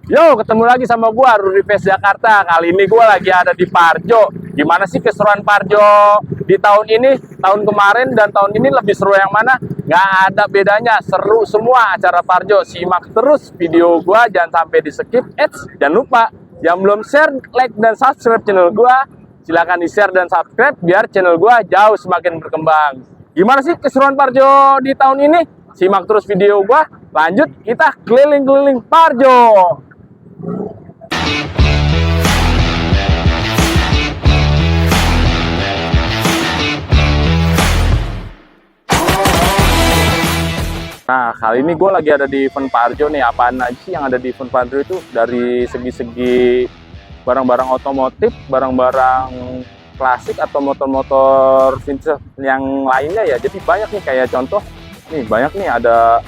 Yo, ketemu lagi sama gua Rudy Fest Jakarta. Kali ini gua lagi ada di Parjo. Gimana sih keseruan Parjo di tahun ini? Tahun kemarin dan tahun ini lebih seru yang mana? Nggak ada bedanya, seru semua acara Parjo. Simak terus video gua, jangan sampai di skip. Jangan lupa yang belum share, like dan subscribe channel gua, silahkan di share dan subscribe biar channel gua jauh semakin berkembang. Gimana sih keseruan Parjo di tahun ini? Simak terus video gua. Lanjut, kita keliling-keliling Parjo. Nah, kali ini gue lagi ada di event Parjo nih. Apaan aja sih yang ada di event Parjo itu? Dari segi-segi barang-barang otomotif, barang-barang klasik atau motor-motor vintage yang lainnya ya. Jadi banyak nih, kayak contoh nih, banyak nih ada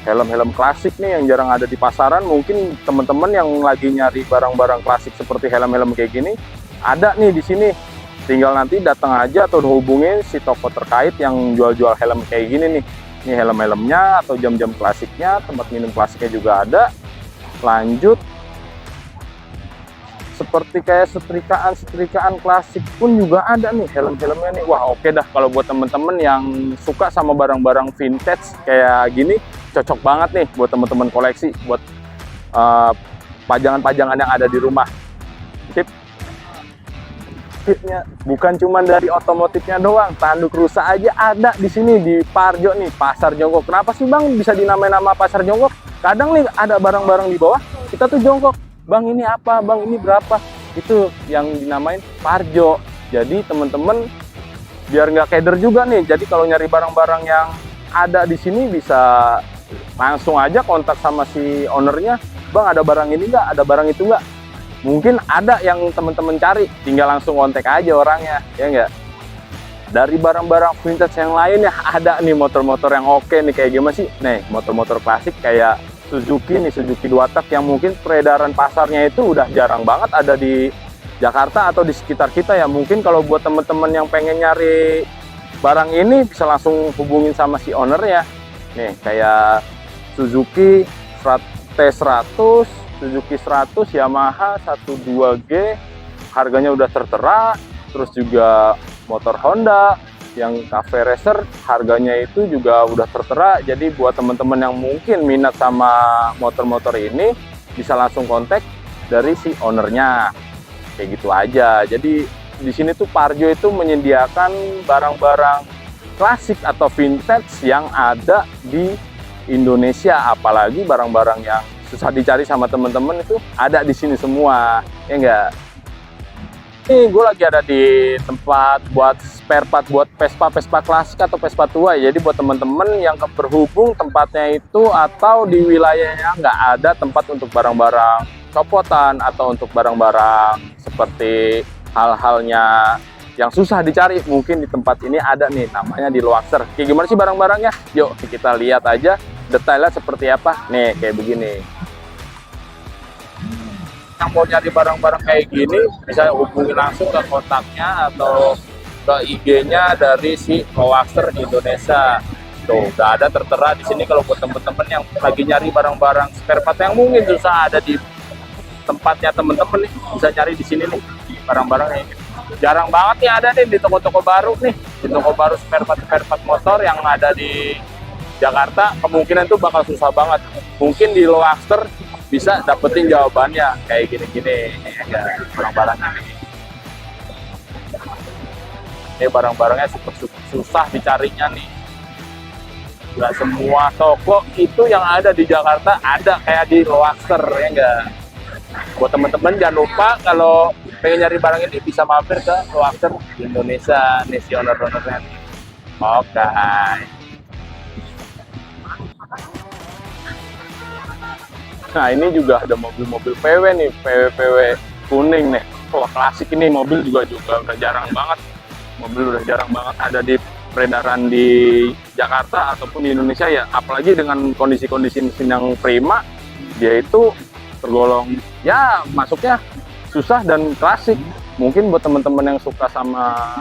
helm-helm klasik nih yang jarang ada di pasaran. Mungkin teman-teman yang lagi nyari barang-barang klasik seperti helm-helm kayak gini ada nih di sini. Tinggal nanti datang aja atau hubungin si toko terkait yang jual-jual helm kayak gini nih. Ini helm-helmnya atau jam-jam klasiknya, tempat minum klasiknya juga ada. Lanjut, seperti kayak setrikaan klasik pun juga ada nih helm-helmnya nih. Wah, oke dah kalau buat temen-temen yang suka sama barang-barang vintage kayak gini, cocok banget nih buat temen-temen koleksi, buat pajangan-pajangan yang ada di rumah. Sip. Bukan cuma dari otomotifnya doang, tanduk rusa aja ada di sini di Parjo nih, Pasar Jongkok. Kenapa sih Bang bisa dinamain nama Pasar Jongkok? Kadang nih ada barang-barang di bawah, kita tuh jongkok. Bang ini apa? Bang ini berapa? Itu yang dinamain Parjo. Jadi temen-temen biar nggak keder juga nih. Jadi kalau nyari barang-barang yang ada di sini bisa langsung aja kontak sama si ownernya. Bang ada barang ini nggak? Ada barang itu nggak? Mungkin ada yang teman-teman cari, tinggal langsung kontak aja orangnya, ya enggak? Dari barang-barang vintage yang lain ya ada nih motor-motor yang oke nih, kayak gimana sih? Nih, motor-motor klasik kayak Suzuki nih, Suzuki 2 tak yang mungkin peredaran pasarnya itu udah jarang banget ada di Jakarta atau di sekitar kita ya. Mungkin kalau buat teman-teman yang pengen nyari barang ini bisa langsung hubungin sama si ownernya. Nih, kayak Suzuki T100, Suzuki 100, Yamaha 12G, harganya udah tertera. Terus juga motor Honda yang Cafe Racer, harganya itu juga udah tertera. Jadi buat teman-teman yang mungkin minat sama motor-motor ini bisa langsung kontak dari si ownernya. Kayak gitu aja. Jadi di sini tuh Parjo itu menyediakan barang-barang klasik atau vintage yang ada di Indonesia, apalagi barang-barang yang susah dicari sama temen-temen itu ada di sini semua, ya enggak? Ini gue lagi ada di tempat buat spare part buat Vespa klasik atau Vespa tua. Jadi buat temen-temen yang berhubung tempatnya itu atau di wilayahnya nggak ada tempat untuk barang-barang copotan atau untuk barang-barang seperti hal-halnya yang susah dicari, mungkin di tempat ini ada nih, namanya di Loaxer. Kayak gimana sih barang-barangnya? Yuk kita lihat aja detailnya seperti apa. Nih kayak begini. Yang mau nyari barang-barang kayak gini bisa hubungi langsung ke kontaknya atau ke IG-nya dari si Loaxer Indonesia. Tuh udah ada tertera di sini kalau buat temen-temen yang lagi nyari barang-barang spare part yang mungkin susah ada di tempatnya temen-temen nih, bisa cari di sini nih barang-barangnya. Jarang banget nih ada nih di toko-toko baru nih, di toko baru spare part motor yang ada di Jakarta. Kemungkinan itu bakal susah banget. Mungkin di Loaxer bisa dapetin jawabannya kayak gini-gini ya, barang-barangnya ini barang-barangnya super susah dicarinya nih. Nggak semua toko itu yang ada di Jakarta ada kayak di Loaxer, ya enggak? Buat teman-teman jangan lupa kalau pengen nyari barang ini bisa mampir ke Loaxer Indonesia nih, si owner-ownernya. Oke. Nah ini juga ada mobil-mobil PW nih, PW kuning nih. Wah klasik ini, mobil juga udah jarang banget. Mobil udah jarang banget ada di peredaran di Jakarta ataupun di Indonesia ya. Apalagi dengan kondisi-kondisi mesin yang prima, dia itu tergolong ya masuknya susah dan klasik. Mungkin buat teman-teman yang suka sama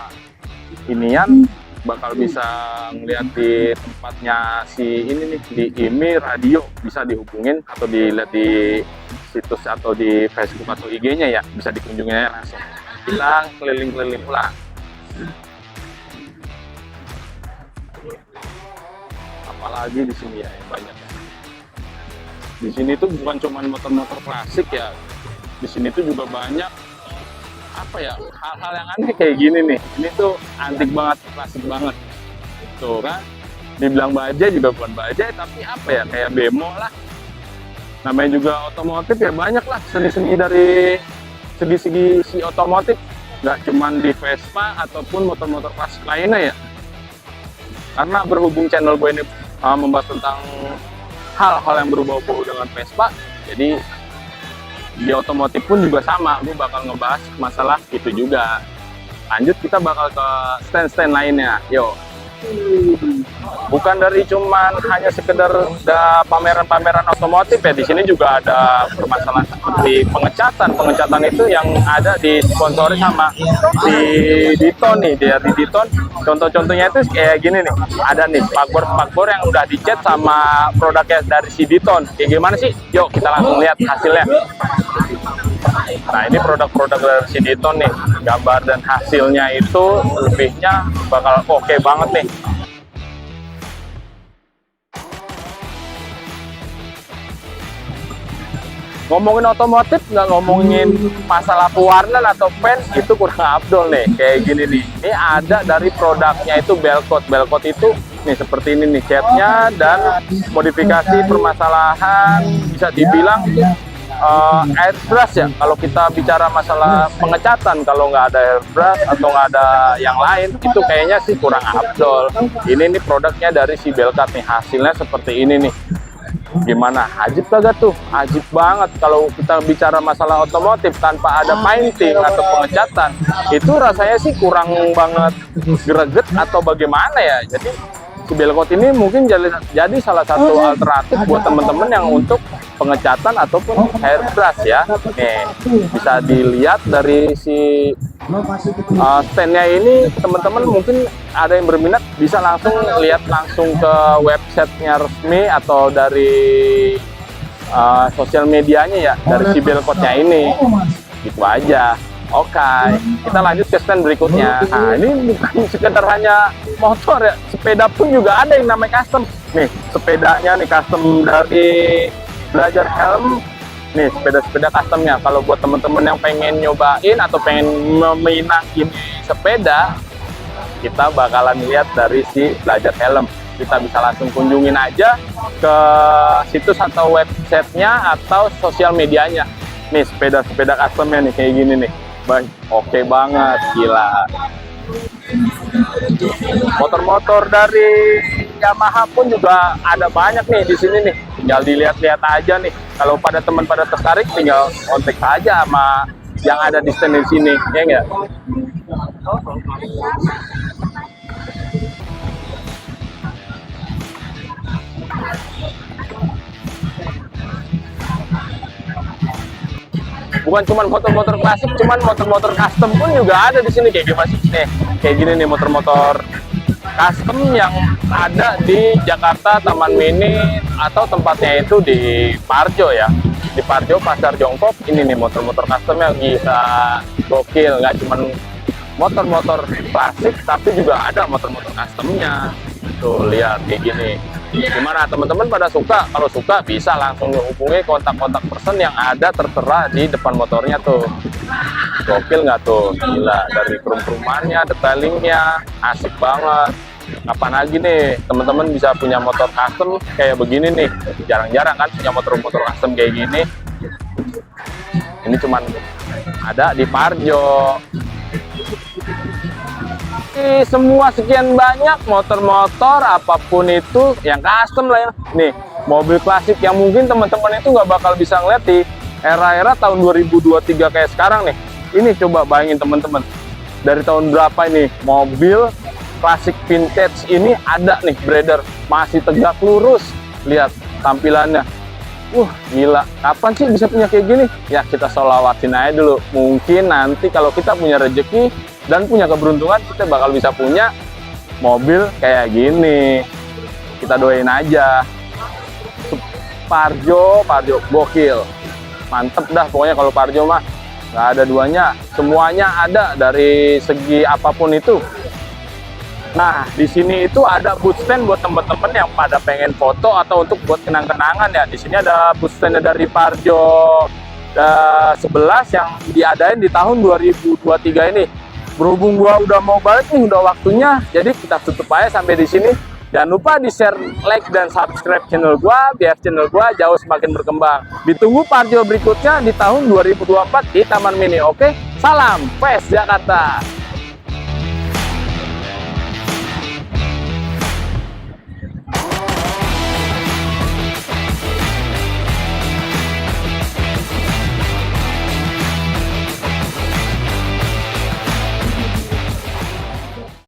inian bakal bisa ngeliat di tempatnya si ini nih, di IMI Radio, bisa dihubungin atau dilihat di situs atau di Facebook atau IG-nya ya, bisa dikunjungi langsung. Kita keliling-keliling pulang. Apalagi di sini ya yang banyak. Di sini tuh bukan cuma motor-motor klasik ya, di sini tuh juga banyak apa ya, hal-hal yang aneh kayak gini nih. Ini tuh antik banget, klasik banget. Tuh kan, dibilang bajai juga bukan bajai, tapi apa ya, kayak bemo lah. Namanya juga otomotif ya, banyak lah seni-seni dari segi-segi si otomotif. Nggak cuma di Vespa ataupun motor-motor klasik lainnya ya. Karena berhubung channel gue ini membahas tentang hal-hal yang berbau-bau dengan Vespa, jadi di otomotif pun juga sama, gue bakal ngebahas masalah itu juga. Lanjut, kita bakal ke stand-stand lainnya. Yo, bukan dari cuman hanya sekedar pameran-pameran otomotif ya, di sini juga ada permasalahan seperti pengecatan. Pengecatan itu yang ada disponsori sama si Diton nih, dari Diton. Contoh-contohnya itu kayak gini nih, ada nih spakbor yang udah dicat sama produknya dari si Diton. Kayak gimana sih? Yuk kita langsung lihat hasilnya. Nah, ini produk-produk dari si Diton nih, gambar dan hasilnya itu lebihnya bakal oke banget nih. Ngomongin otomotif, nggak ngomongin masalah pewarnaan atau pen, itu kurang abdol nih. Kayak gini nih, ini ada dari produknya itu Belcoat. Belcoat itu nih seperti ini nih catnya, dan modifikasi permasalahan bisa dibilang airbrush ya. Kalau kita bicara masalah pengecatan, kalau nggak ada airbrush atau nggak ada yang lain, itu kayaknya sih kurang abdol. Ini nih produknya dari si Belcoat nih, hasilnya seperti ini nih. Gimana? Ajib kagak tuh? Ajib banget. Kalau kita bicara masalah otomotif tanpa ada painting atau pengecatan, itu rasanya sih kurang banget greget atau bagaimana ya. Jadi si Belcoat ini mungkin jadi salah satu alternatif buat teman-teman yang untuk pengecatan ataupun airbrush ya. Nih, bisa dilihat dari si standnya ini, teman-teman mungkin ada yang berminat bisa langsung lihat langsung ke websitenya resmi atau dari sosial medianya ya, dari si Belcoatnya ini. Gitu aja. Oke, kita lanjut ke stand berikutnya. Nah, ini bukan sekedar hanya motor ya, sepeda pun juga ada yang namanya custom. Nih, sepedanya nih custom dari Belajar Helm. Nih, sepeda-sepeda customnya. Kalau buat teman-teman yang pengen nyobain atau pengen meminang ini sepeda, kita bakalan lihat dari si Belajar Helm. Kita bisa langsung kunjungin aja ke situs atau websitenya atau sosial medianya. Nih, sepeda-sepeda customnya nih kayak gini nih. Oke banget, gila. Motor-motor dari Yamaha pun juga ada banyak nih di sini nih. Tinggal dilihat-lihat aja nih. Kalau pada teman pada tertarik, tinggal kontak aja sama yang ada di stand di sini, ya enggak? Bukan cuma motor-motor klasik, cuman motor-motor custom pun juga ada di sini. Kayak gimana sih nih? Kayak gini nih motor-motor custom yang ada di Jakarta Taman Mini atau tempatnya itu di Parjo ya. Di Parjo Pasar Jongkok. Ini nih motor-motor custom yang bisa gokil, nggak cuma motor-motor klasik tapi juga ada motor-motor customnya. Tuh lihat kayak gini. Gimana teman-teman pada suka? Kalau suka bisa langsung hubungi kontak-kontak person yang ada tertera di depan motornya tuh. Gokil nggak tuh? Gila, dari perumahannya, detailingnya asik banget. Kapan lagi nih teman-teman bisa punya motor custom kayak begini nih? Jarang-jarang kan punya motor-motor custom kayak gini. Ini cuman ada di Parjo. Semua sekian banyak motor-motor apapun itu yang custom lah ya. Nih, mobil klasik yang mungkin teman-teman itu nggak bakal bisa ngeliat di era-era tahun 2023 kayak sekarang nih. Ini coba bayangin teman-teman, dari tahun berapa ini mobil klasik vintage ini ada nih beredar, masih tegak lurus. Lihat tampilannya. Gila, kapan sih bisa punya kayak gini? Ya kita sholawatin aja dulu. Mungkin nanti kalau kita punya rezeki dan punya keberuntungan, kita bakal bisa punya mobil kayak gini. Kita doain aja. Parjo gokil. Mantep dah pokoknya kalau Parjo mah. Nggak ada duanya. Semuanya ada dari segi apapun itu. Nah, di sini itu ada booth stand buat temen-temen yang pada pengen foto atau untuk buat kenang-kenangan ya. Di sini ada booth stand dari Parjo 11 yang diadain di tahun 2023 ini. Berhubung gua udah mau balik nih, udah waktunya. Jadi kita tutup aja sampai di sini. Jangan lupa di-share, like, dan subscribe channel gua biar channel gua jauh semakin berkembang. Ditunggu Parjo berikutnya di tahun 2024 di Taman Mini. Oke? Salam PES Jakarta.